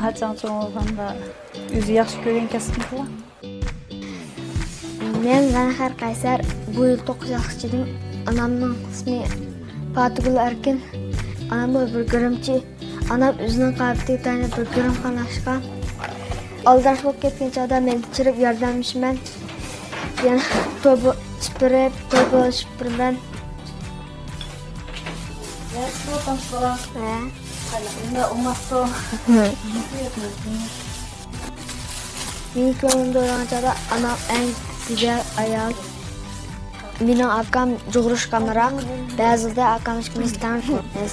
Qachon cho'ng bo'lganda o'zi yaxshi ko'rgan kasbing bor? Men Zanhar Qaysar bu yil 9 yoshga edim. Onamning ismi Fatgul Erkin. Onam bir grimchi. Onam o'zining qalbidagi tani bir grim qanashgan. Aldash bo'lib ketgan chog'da men chirib yordamlashaman. Yana to'b chipirib, to'b chipirman. Yaxshi tanishlar. Ha. Endi ummatda Mening ko'nglimda o'ylagan chog'da onam eng güzel ayol. Mening akam Jug'rush Qamara. Ba'zida akam ikimiz tanishmiz.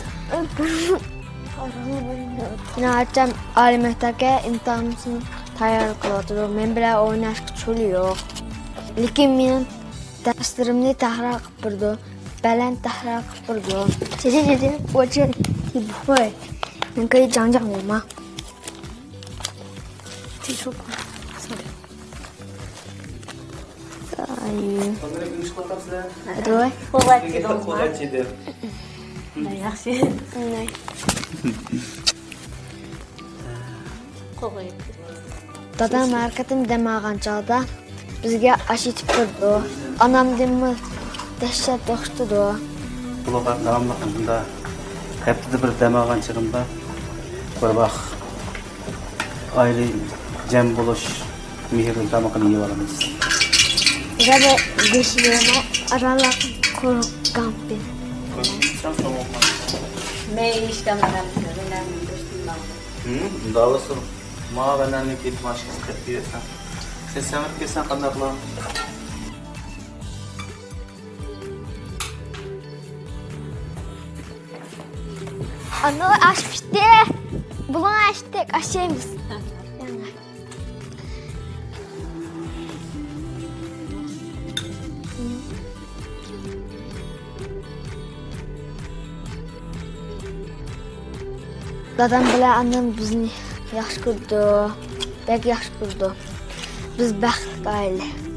Mening akam oliy maktabga imtihonini tayyor qilyapti. Men bilan o'ynashga cho'li yo'q. Lekin mening darslarimni tahrir qilib turdi. Baland tahrir qilib turdi. 姐，我这里不会，你可以讲讲我吗？技术吧。 Qanday ish qilyapsizlar? Do'y. qo'g'atdi. Yaxshi. Qo'g'atdi. Dadam marketim demagan chog'da bizga ash etib turdi. Onam demmi dahshat o'qitdi. Bular davomli qilganda haftada bir demagan chig'imda bir vaqt oila jam bo'lish mehrli tamoqni yeb olamiz. Zabe dişlerime aralar korkampi. Men ishdaman. Davası ma benden ne git maşkız kırpıyorsan. Sen semet gelsen qanday qilaman? Ana aş pişti. Bunu açtık, aşayımız. Dadam bilan anam bizni yaxshi ko'rdi. Bek yaxshi ko'rdi. Biz baxtli oila.